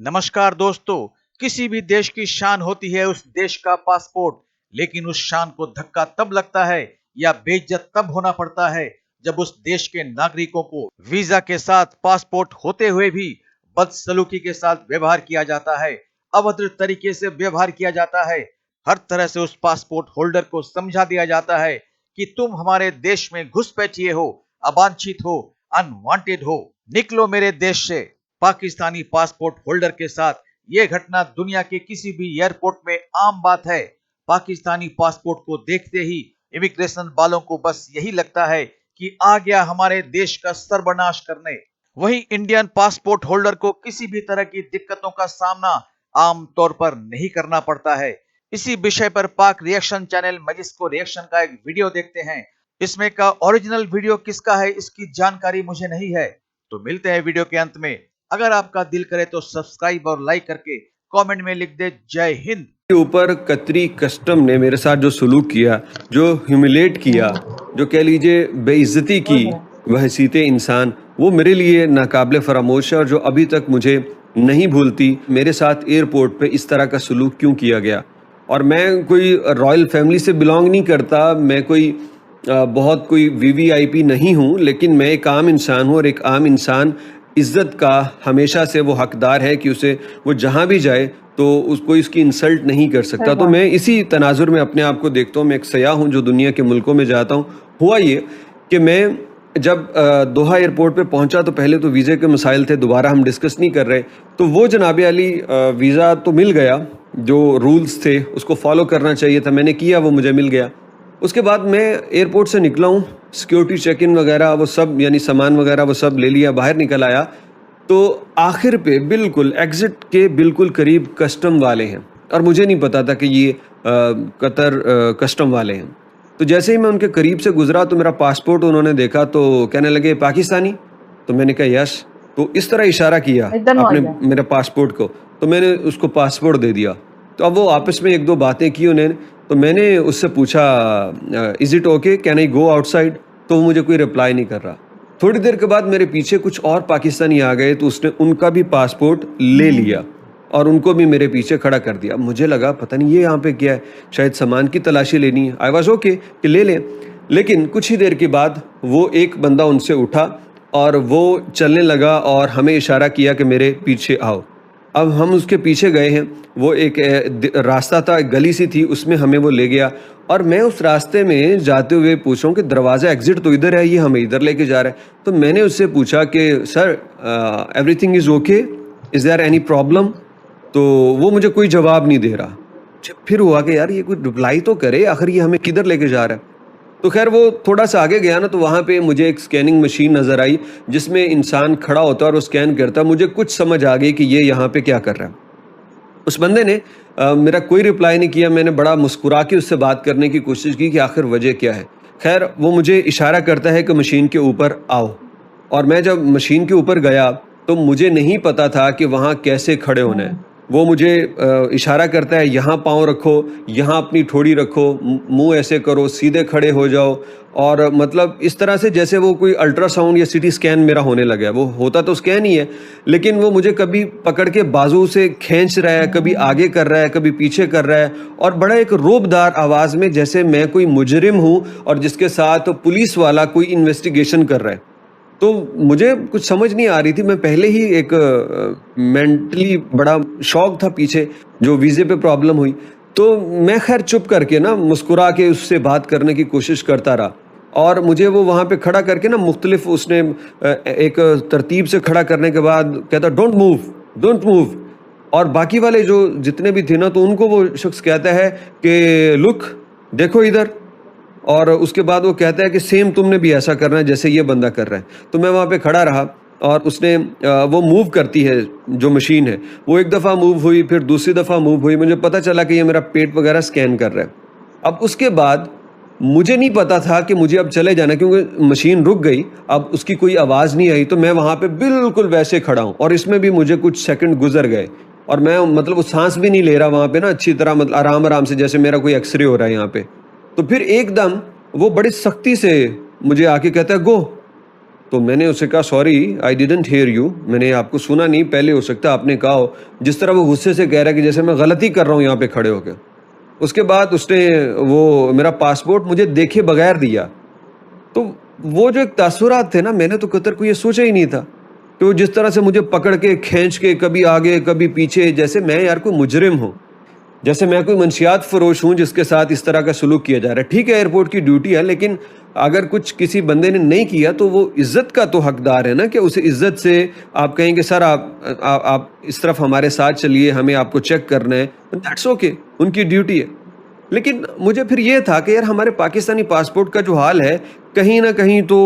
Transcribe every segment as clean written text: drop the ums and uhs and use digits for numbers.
नमस्कार दोस्तों। किसी भी देश की शान होती है उस देश का पासपोर्ट, लेकिन उस शान को धक्का तब लगता है या बेइज्जत तब होना पड़ता है जब उस देश के नागरिकों को वीजा के साथ पासपोर्ट होते हुए भी बदसलूकी के साथ व्यवहार किया जाता है, अभद्र तरीके से व्यवहार किया जाता है। हर तरह से उस पासपोर्ट होल्डर को समझा दिया जाता है कि तुम हमारे देश में घुसपैठिए हो, अवांछित हो, अनवांटेड हो, निकलो मेरे देश से। पाकिस्तानी पासपोर्ट होल्डर के साथ यह घटना दुनिया के किसी भी एयरपोर्ट में आम बात है। पाकिस्तानी पासपोर्ट को देखते ही इमिग्रेशन वालों को बस यही लगता है कि आ गया हमारे देश का सर्वनाश करने। वहीं इंडियन पासपोर्ट होल्डर को किसी भी तरह की दिक्कतों का सामना आम तौर पर नहीं करना पड़ता है। इसी विषय पर पाक रिएक्शन चैनल मजिस्को रिएक्शन का एक वीडियो देखते हैं। इसमें का ओरिजिनल वीडियो किसका है इसकी जानकारी मुझे नहीं है, तो मिलते हैं वीडियो के अंत में। अगर आपका दिल करे तो सब्सक्राइब और लाइक करके कमेंट में लिख दे जय हिंद। के ऊपर कतरी कस्टम ने मेरे साथ जो सलूक किया, जो ह्यूमिलेट किया, जो कह लीजिए बेइज्जती की, वह हैसियते इंसान, वो मेरे लिए नाकाबिले फरामोश है। और जो अभी तक मुझे नहीं भूलती, मेरे साथ एयरपोर्ट पे इस तरह का सलूक क्यों किया गया। और मैं कोई रॉयल फैमिली से बिलोंग नहीं करता, मैं कोई बहुत कोई वीवीआईपी नहीं हूँ, लेकिन मैं एक आम इंसान हूँ। और एक आम इंसान इज़्ज़त का हमेशा से वो हकदार है कि उसे वो जहाँ भी जाए तो उसको इसकी इंसल्ट नहीं कर सकता। तो मैं इसी तनाजुर में अपने आप को देखता हूँ। मैं एक सयाह हूँ जो दुनिया के मुल्कों में जाता हूँ। हुआ ये कि मैं जब दोहा एयरपोर्ट पे पहुंचा तो पहले तो वीज़े के मसाइल थे, दोबारा हम डिस्कस नहीं कर रहे। तो वो जनाब अली वीज़ा तो मिल गया, जो रूल्स थे उसको फॉलो करना चाहिए था, मैंने किया, वो मुझे मिल गया। उसके बाद मैं एयरपोर्ट से निकला हूँ, सिक्योरिटी चेक इन वगैरह वो सब, यानी सामान वगैरह वो सब ले लिया, बाहर निकल आया। तो आखिर पे बिल्कुल एग्ज़िट के बिल्कुल करीब कस्टम वाले हैं, और मुझे नहीं पता था कि ये कतर कस्टम वाले हैं। तो जैसे ही मैं उनके करीब से गुजरा तो मेरा पासपोर्ट उन्होंने देखा तो कहने लगे पाकिस्तानी। तो मैंने कहा यस। तो इस तरह इशारा किया अपने मेरे पासपोर्ट को, तो मैंने उसको पासपोर्ट दे दिया। तो अब वो आपस में एक दो बातें की उन्होंने। तो मैंने उससे पूछा is it okay, can I go outside. तो वो मुझे कोई रिप्लाई नहीं कर रहा। थोड़ी देर के बाद मेरे पीछे कुछ और पाकिस्तानी आ गए, तो उसने उनका भी पासपोर्ट ले लिया और उनको भी मेरे पीछे खड़ा कर दिया। मुझे लगा पता नहीं ये यहाँ पे क्या है, शायद सामान की तलाशी लेनी है। आई वॉज ओके कि ले लें। लेकिन कुछ ही देर के बाद वो एक बंदा उनसे उठा और वो चलने लगा और हमें इशारा किया कि मेरे पीछे आओ। अब हम उसके पीछे गए हैं। वो एक रास्ता था, गली सी थी, उसमें हमें वो ले गया। और मैं उस रास्ते में जाते हुए पूछ रहा हूँ कि दरवाज़ा एग्ज़िट तो इधर है, ये हमें इधर लेके जा रहा है। तो मैंने उससे पूछा कि sir everything is okay, is there any problem. तो वो मुझे कोई जवाब नहीं दे रहा। फिर हुआ कि यार ये कोई रिप्लाई तो करे, आखिर ये हमें किधर लेके जा रहा है। तो खैर वो थोड़ा सा आगे गया ना, तो वहाँ पे मुझे एक स्कैनिंग मशीन नज़र आई जिसमें इंसान खड़ा होता है और वो स्कैन करता। मुझे कुछ समझ आ गई कि ये यहाँ पे क्या कर रहा है। उस बंदे ने मेरा कोई रिप्लाई नहीं किया। मैंने बड़ा मुस्कुरा के उससे बात करने की कोशिश की कि आखिर वजह क्या है। खैर वो मुझे इशारा करता है कि मशीन के ऊपर आओ। और मैं जब मशीन के ऊपर गया तो मुझे नहीं पता था कि वहाँ कैसे खड़े होना है। वो मुझे इशारा करता है यहाँ पाँव रखो, यहाँ अपनी ठोड़ी रखो, मुंह ऐसे करो, सीधे खड़े हो जाओ। और मतलब इस तरह से जैसे वो कोई अल्ट्रासाउंड या सीटी स्कैन मेरा होने लगा है। वो होता तो स्कैन ही है, लेकिन वो मुझे कभी पकड़ के बाजू से खींच रहा है, कभी आगे कर रहा है, कभी पीछे कर रहा है, और बड़ा एक रोबदार आवाज़ में, जैसे मैं कोई मुजरिम हूँ और जिसके साथ पुलिस वाला कोई इन्वेस्टिगेशन कर रहा है। तो मुझे कुछ समझ नहीं आ रही थी। मैं पहले ही एक मेंटली बड़ा शॉक था पीछे, जो वीज़े पे प्रॉब्लम हुई। तो मैं खैर चुप करके ना मुस्कुरा के उससे बात करने की कोशिश करता रहा। और मुझे वो वहाँ पे खड़ा करके ना मुख्तलिफ उसने एक तरतीब से खड़ा करने के बाद कहता डोंट मूव, डोंट मूव। और बाकी वाले जो जितने भी थे ना, तो उनको वो शख्स कहता है कि लुक, देखो इधर। और उसके बाद वो कहता है कि सेम तुमने भी ऐसा करना है जैसे ये बंदा कर रहा है। तो मैं वहाँ पे खड़ा रहा और उसने वो मूव करती है जो मशीन है, वो एक दफ़ा मूव हुई, फिर दूसरी दफ़ा मूव हुई। मुझे पता चला कि ये मेरा पेट वगैरह स्कैन कर रहा है। अब उसके बाद मुझे नहीं पता था कि मुझे अब चले जाना, क्योंकि मशीन रुक गई। अब उसकी कोई आवाज़ नहीं आई, तो मैं वहाँ पे बिल्कुल वैसे खड़ा हूँ। और इसमें भी मुझे कुछ सेकंड गुजर गए और मैं मतलब वो सांस भी नहीं ले रहा वहाँ पे ना अच्छी तरह, मतलब आराम आराम से, जैसे मेरा कोई एक्सरे हो रहा है यहाँ पे। तो फिर एकदम वो बड़ी सख्ती से मुझे आके कहता है गो। तो मैंने उससे कहा sorry I didn't here you, मैंने आपको सुना नहीं, पहले हो सकता आपने कहा हो। जिस तरह वो गुस्से से कह रहा है कि जैसे मैं गलती कर रहा हूँ यहाँ पे खड़े होकर। उसके बाद उसने वो मेरा पासपोर्ट मुझे देखे बगैर दिया। तो वो जो एक तासुरात थे ना, मैंने तो कतर को ये सोचा ही नहीं था कि वो जिस तरह से मुझे पकड़ के खींच के कभी आगे कभी पीछे, जैसे मैं यार कोई मुजरिम हूँ, जैसे मैं कोई मंशियात फरोश हूँ जिसके साथ इस तरह का सलूक किया जा रहा है। ठीक है एयरपोर्ट की ड्यूटी है, लेकिन अगर कुछ किसी बंदे ने नहीं किया तो वो इज्जत का तो हकदार है ना, कि उसे इज्जत से आप कहेंगे सर आप इस तरफ हमारे साथ चलिए, हमें आपको चेक करना है, दैट्स ओके, उनकी ड्यूटी है। लेकिन मुझे फिर ये था कि यार हमारे पाकिस्तानी पासपोर्ट का जो हाल है, कहीं ना कहीं तो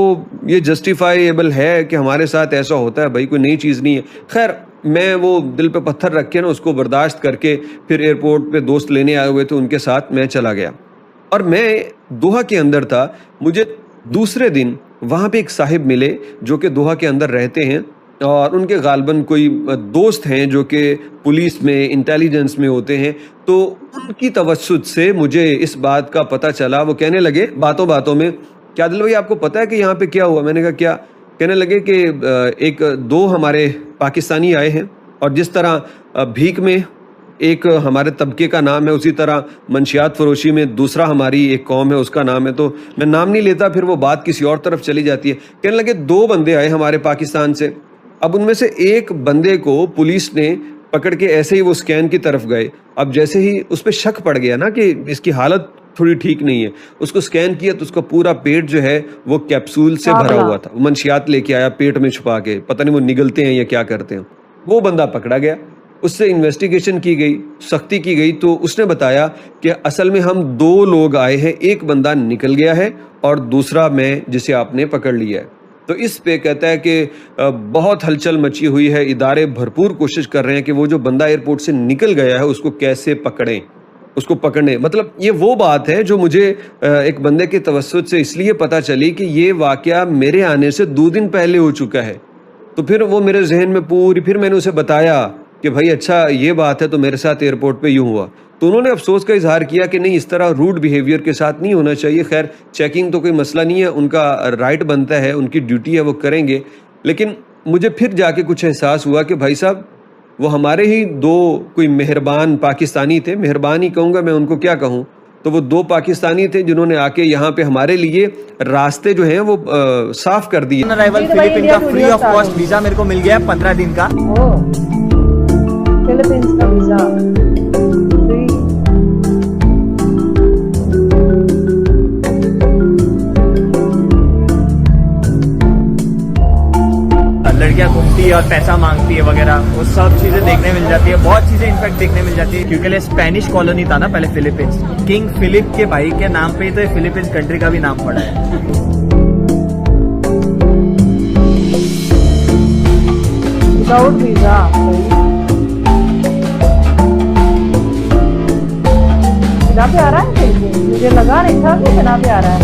ये जस्टिफाइएबल है कि हमारे साथ ऐसा होता है, भाई कोई नई चीज़ नहीं है। खैर मैं वो दिल पे पत्थर रख के ना उसको बर्दाश्त करके फिर एयरपोर्ट पे दोस्त लेने आए हुए थे, उनके साथ मैं चला गया। और मैं दोहा के अंदर था। मुझे दूसरे दिन वहाँ पे एक साहिब मिले जो कि दोहा के अंदर रहते हैं, और उनके गालबन कोई दोस्त हैं जो कि पुलिस में इंटेलिजेंस में होते हैं। तो उनकी तवस्सुत से मुझे इस बात का पता चला। वो कहने लगे बातों बातों में, क्या दिल भाई आपको पता है कि यहाँ पे क्या हुआ? मैंने कहा क्या? कहने लगे कि एक दो हमारे पाकिस्तानी आए हैं, और जिस तरह भीख में एक हमारे तबके का नाम है, उसी तरह मंशियात फरोशी में दूसरा हमारी एक कौम है उसका नाम है। तो मैं नाम नहीं लेता, फिर वो बात किसी और तरफ चली जाती है। कहने लगे दो बंदे आए हमारे पाकिस्तान से, अब उनमें से एक बंदे को पुलिस ने पकड़ के ऐसे ही वो स्कैन की तरफ गए। अब जैसे ही उस पर शक पड़ गया ना कि इसकी हालत थोड़ी ठीक नहीं है, उसको स्कैन किया तो उसका पूरा पेट जो है वो कैप्सूल से भरा हुआ था। मंशियात लेके आया पेट में छुपा के, पता नहीं वो निगलते हैं या क्या करते हैं। वो बंदा पकड़ा गया, उससे इन्वेस्टिगेशन की गई, सख्ती की गई। तो उसने बताया कि असल में हम दो लोग आए हैं, एक बंदा निकल गया है और दूसरा मैं जिसे आपने पकड़ लिया है। तो इस पे कहता है कि बहुत हलचल मची हुई है, इदारे भरपूर कोशिश कर रहे हैं कि वो जो बंदा एयरपोर्ट से निकल गया है उसको कैसे पकड़ें, उसको पकड़ने। मतलब ये वो बात है जो मुझे एक बंदे के तवस्सुत से इसलिए पता चली कि ये वाकया मेरे आने से 2 दिन पहले हो चुका है। तो फिर वो मेरे जहन में पूरी, फिर मैंने उसे बताया कि भाई अच्छा ये बात है तो मेरे साथ एयरपोर्ट पे यूँ हुआ। तो उन्होंने अफसोस का इजहार किया कि नहीं, इस तरह रूड बिहेवियर के साथ नहीं होना चाहिए। खैर चेकिंग तो कोई मसला नहीं है, उनका राइट बनता है, उनकी ड्यूटी है, वो करेंगे। लेकिन मुझे फिर जाके कुछ एहसास हुआ कि भाई साहब वो हमारे ही दो कोई मेहरबान पाकिस्तानी थे, मेहरबान ही कहूँगा मैं, उनको क्या कहूँ। तो वो दो पाकिस्तानी थे जिन्होंने आके यहाँ पे हमारे लिए रास्ते जो हैं वो साफ कर दिए। अराइवल फिलीपींस का फ्री ऑफ कॉस्ट वीजा मेरे को मिल गया है 15 दिन का। फिलीपींस का वीजा फ्री। लड़कियां घूमती है और पैसा मांगती है वगैरह, वो सब चीजें देखने मिल जाती है। बहुत चीजें इनफैक्ट देखने मिल जाती है, क्योंकि स्पेनिश कॉलोनी था ना पहले फिलीपींस। किंग फिलिप के भाई के नाम पे ही तो फिलीपींस कंट्री का भी नाम पड़ा है। विदाउट वीजा बिना पे आ रहा है फिलीपींस? मुझे लगा नहीं था कि बिना पे आ रहा है।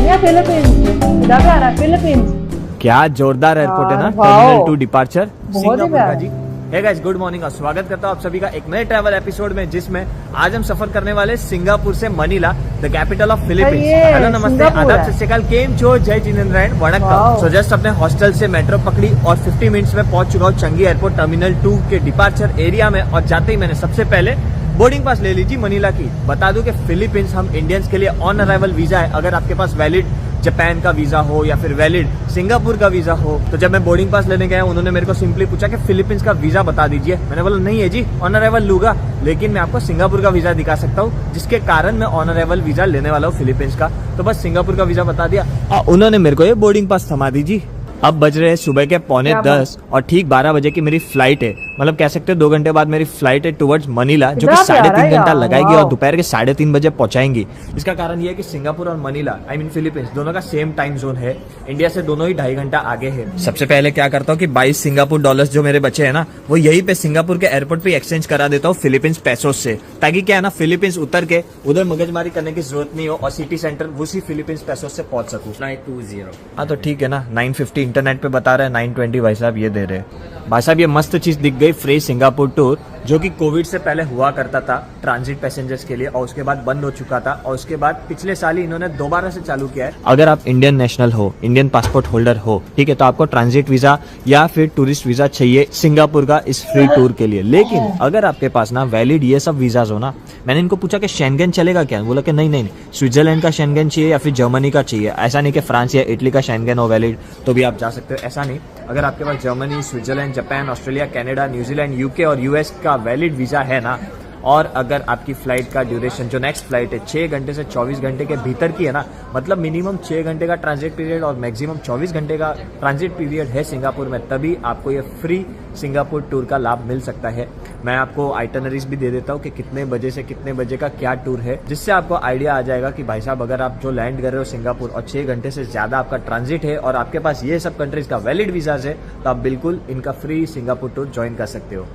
ये फिलीपींस बिना पे आ रहा है। फिलीपींस क्या जोरदार एयरपोर्ट है ना, वाओ। टर्मिनल 2 डिपार्चर बहुत ही सिंगापुर का प्यारा। जी। हे गाइस, गुड मॉर्निंग और स्वागत करता हूं आप सभी का एक नए ट्रैवल एपिसोड में, जिसमें आज हम सफर करने वाले सिंगापुर से Manila, the capital of Philippines. ये हेलो नमस्ते सिंगापुर आदाब है। सत श्री अकाल, केम छो, जय जिनेंद्र, वणक्कम। वाओ। सो जस्ट अपने हॉस्टल से मेट्रो पकड़ी और 50 मिनट्स में पहुंच चुका हूं चंगी एयरपोर्ट टर्मिनल 2 के डिपार्चर एरिया में। और जाते ही मैंने सबसे पहले बोर्डिंग पास ले लीजिए मनीला की। बता दूं कि फिलीपींस हम इंडियंस के लिए ऑन अराइवल वीजा है। अगर आपके पास वैलिड जापान का वीजा हो या फिर वैलिड सिंगापुर का वीजा हो, तो जब मैं बोर्डिंग पास लेने गया उन्होंने मेरे को सिंपली पूछा कि फिलीपींस का वीजा बता दीजिए। मैंने बोला नहीं है जी, ऑन अराइवल लूंगा, लेकिन मैं आपको सिंगापुर का वीजा दिखा सकता हूँ, जिसके कारण मैं ऑन अराइवल वीजा लेने वाला हूँ फिलीपींस का। तो बस सिंगापुर का वीजा बता दिया और उन्होंने मेरे को ये बोर्डिंग पास थमा दीजिए। अब बज रहे हैं सुबह के 9:45 और ठीक 12 बजे की मेरी फ्लाइट है। मतलब कह सकते हैं 2 घंटे बाद मेरी फ्लाइट है टुवर्ड्स मनीला, जो कि 3.5 घंटा लगाएगी और दोपहर के 3:30 बजे पहुंचाएंगी। इसका कारण ये है कि सिंगापुर और मनीला, आई मीन फिलीपींस, दोनों का सेम टाइम जोन है। इंडिया से दोनों ही 2.5 घंटा आगे है। सबसे पहले क्या करता हूँ कि 22 सिंगापुर डॉलर्स जो मेरे बचे हैं ना, वो यही पे सिंगापुर के एयरपोर्ट पे एक्सचेंज करा देता हूँ फिलीपींस पैसों से, ताकि क्या है ना, फिलीपींस उतर के उधर मगजमारी करने की जरूरत नहीं हो और सिटी सेंटर उसी फिलीपींस पैसों से पहुंच सकूँ। 920। हाँ तो ठीक है ना, 950 इंटरनेट पे बता रहा है, 920 भाई साहब ये दे रहे हैं। भाई साहब ये मस्त चीज दिख गई, फ्री सिंगापुर टूर, जो कि कोविड से पहले हुआ करता था ट्रांजिट पैसेंजर्स के लिए, और उसके बाद बंद हो चुका था, और उसके बाद पिछले साल ही इन्होंने दोबारा से चालू किया है। अगर आप इंडियन नेशनल हो, इंडियन पासपोर्ट होल्डर हो, ठीक है, तो आपको ट्रांजिट वीजा या फिर टूरिस्ट वीजा चाहिए सिंगापुर का इस फ्री टूर के लिए। लेकिन अगर आपके पास ना वैलिड ये सब वीजाज हो ना, मैंने इनको पूछा कि शेंगेन चलेगा क्या, बोला कि नहीं नहीं, स्विट्जरलैंड का शेंगेन चाहिए या फिर जर्मनी का चाहिए। ऐसा नहीं कि फ्रांस या इटली का शेंगेन हो वैलिड तो भी आप जा सकते हो, ऐसा नहीं। अगर आपके पास Germany, Switzerland, Japan, Australia, Canada, New Zealand, UK और यूएस का वैलिड वीजा है ना, और अगर आपकी फ्लाइट का ड्यूरेशन जो नेक्स्ट फ्लाइट है 6 घंटे से 24 घंटे के भीतर की है ना, मतलब मिनिमम 6 घंटे का ट्रांजिट पीरियड और मैक्सिमम 24 घंटे का ट्रांजिट पीरियड है सिंगापुर में, तभी आपको ये फ्री सिंगापुर टूर का लाभ मिल सकता है। मैं आपको आइटनरीज भी दे देता हूँ कि कितने बजे से कितने बजे का क्या टूर है, जिससे आपको आइडिया आ जाएगा कि भाई साहब अगर आप जो लैंड कर रहे हो सिंगापुर और 6 घंटे से ज्यादा आपका ट्रांजिट है और आपके पास ये सब कंट्रीज का वैलिड वीजाज है, तो आप बिल्कुल इनका फ्री सिंगापुर टूर ज्वाइन कर सकते हो।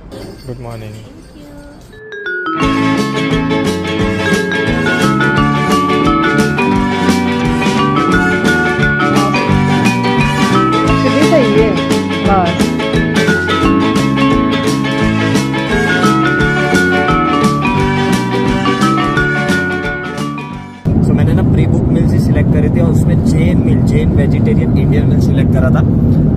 Good morning. एक्चुअली सही है बस। सो मैंने ना प्री बुक मील्स ही सिलेक्ट करे थे और उसमें जैन वेजिटेरियन इंडियन मील सिलेक्ट करा था।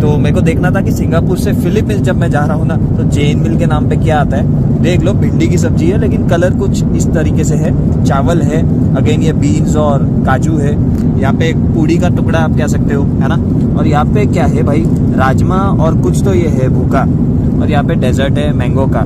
तो मेरे को देखना था कि सिंगापुर से फिलीपींस जब मैं जा रहा हूँ ना, तो जैन मील के नाम पे क्या आता है। देख लो, भिंडी की सब्जी है लेकिन कलर कुछ इस तरीके से है, चावल है, अगेन ये बीन्स और काजू है, यहाँ पे एक पूड़ी का टुकड़ा आप कह सकते हो, है ना, और यहाँ पे क्या है भाई, राजमा और कुछ तो ये है भूखा, और यहाँ पे डेजर्ट है मैंगो का।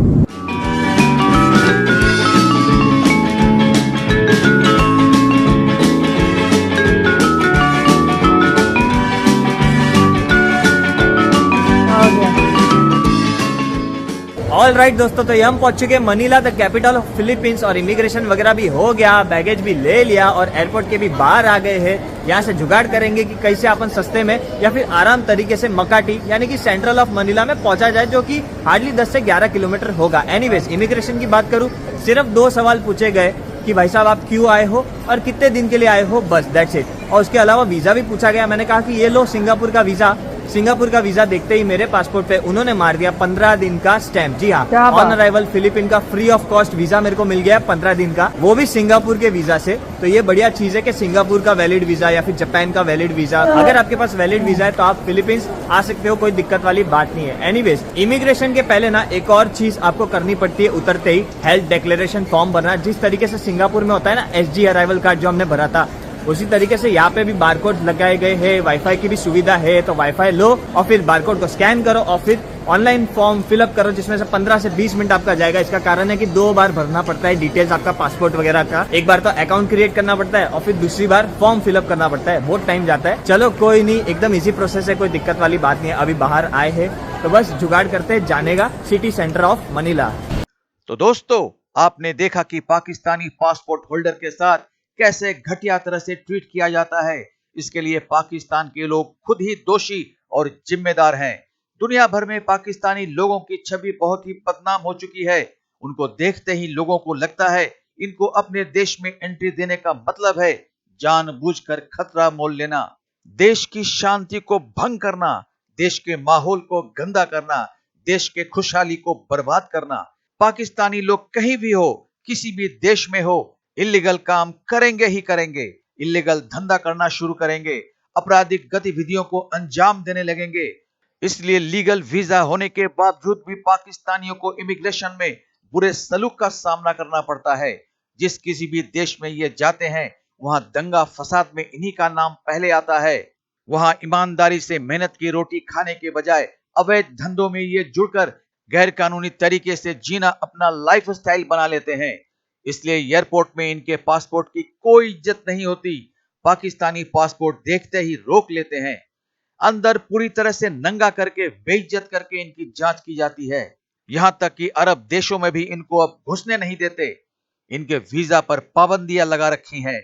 ऑल राइट दोस्तों, तो ये हम पहुंच चुके हैं Manila, the capital of Philippines, और इमिग्रेशन वगैरह भी हो गया, बैगेज भी ले लिया और एयरपोर्ट के भी बाहर आ गए हैं। यहाँ से जुगाड़ करेंगे कि कैसे अपन सस्ते में या फिर आराम तरीके से मकाटी यानी कि सेंट्रल ऑफ मनीला में पहुंचा जाए, जो कि हार्डली 10 से 11 किलोमीटर होगा। एनीवेज, इमिग्रेशन की बात करूं, सिर्फ 2 सवाल पूछे गए कि भाई साहब आप क्यों आए हो और कितने दिन के लिए आए हो, बस दैट्स इट। और उसके अलावा वीजा भी पूछा गया। मैंने कहा कि ये लो सिंगापुर का वीजा। सिंगापुर का वीजा देखते ही मेरे पासपोर्ट पे उन्होंने मार दिया 15 दिन का स्टैंप। जी हाँ, क्या बात। ऑन अराइवल फिलीपीन का फ्री ऑफ कॉस्ट वीजा मेरे को मिल गया 15 दिन का, वो भी सिंगापुर के वीजा से। तो ये बढ़िया चीज है कि सिंगापुर का वैलिड वीजा या फिर जापान का वैलिड वीजा, अगर आपके पास वैलिड वीजा है तो आप फिलीपींस आ सकते हो, कोई दिक्कत वाली बात नहीं है। एनीवेज, इमिग्रेशन के पहले ना एक और चीज आपको करनी पड़ती है उतरते ही, हेल्थ डिक्लेरेशन फॉर्म भरना। जिस तरीके से सिंगापुर में होता है ना SG अराइवल कार्ड जो हमने भरा था, उसी तरीके से यहाँ पे भी बारकोड लगाए गए हैं, वाईफाई की भी सुविधा है, तो वाईफाई लो और फिर बारकोड को स्कैन करो और फिर ऑनलाइन फॉर्म फिलअप करो, जिसमें से 15 से 20 मिनट आपका जाएगा। इसका कारण है कि 2 बार भरना पड़ता है डिटेल्स आपका पासपोर्ट वगैरह का। एक बार तो अकाउंट क्रिएट करना पड़ता है और फिर दूसरी बार फॉर्म फिलअप करना पड़ता है, बहुत टाइम जाता है। चलो कोई नहीं, एकदम इजी प्रोसेस है, कोई दिक्कत वाली बात नहीं है। अभी बाहर आए हैं तो बस जुगाड़ करते हैं जाने का सिटी सेंटर ऑफ मनीला। तो दोस्तों, आपने देखा कि पाकिस्तानी पासपोर्ट होल्डर के साथ कैसे घटिया तरह से ट्रीट किया जाता है। इसके लिए पाकिस्तान के लोग खुद ही दोषी और जिम्मेदार हैं। दुनिया भर में पाकिस्तानी लोगों की छवि बहुत ही बदनाम हो चुकी है। उनको देखते ही लोगों को लगता है इनको अपने देश में एंट्री देने का मतलब है जानबूझकर खतरा मोल लेना, देश की शांति को भंग करना, देश के माहौल को गंदा करना, देश के खुशहाली को बर्बाद करना। पाकिस्तानी लोग कहीं भी हो, किसी भी देश में हो, इल्लीगल काम करेंगे ही करेंगे, इल्लीगल धंधा करना शुरू करेंगे, आपराधिक गतिविधियों को अंजाम देने लगेंगे। इसलिए लीगल वीजा होने के बावजूद भी पाकिस्तानियों को इमिग्रेशन में बुरे सलूक का सामना करना पड़ता है। जिस किसी भी देश में ये जाते हैं, वहां दंगा फसाद में इन्हीं का नाम पहले आता है। वहां ईमानदारी से मेहनत की रोटी खाने के बजाय अवैध धंधों में ये जुड़कर गैर कानूनी तरीके से जीना अपना लाइफ स्टाइल बना लेते हैं। इसलिए एयरपोर्ट में इनके पासपोर्ट की कोई इज्जत नहीं होती। पाकिस्तानी पासपोर्ट देखते ही रोक लेते हैं। अंदर पूरी तरह से नंगा करके बेइज्जत करके इनकी जांच की जाती है। यहां तक कि अरब देशों में भी इनको अब घुसने नहीं देते। इनके वीजा पर पाबंदियां लगा रखी हैं।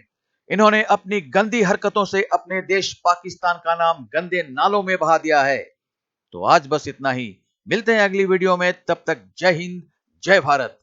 इन्होंने अपनी गंदी हरकतों से अपने देश पाकिस्तान का नाम गंदे नालों में बहा दिया है। तो आज बस इतना ही, मिलते हैं अगली वीडियो में, तब तक जय हिंद, जय भारत।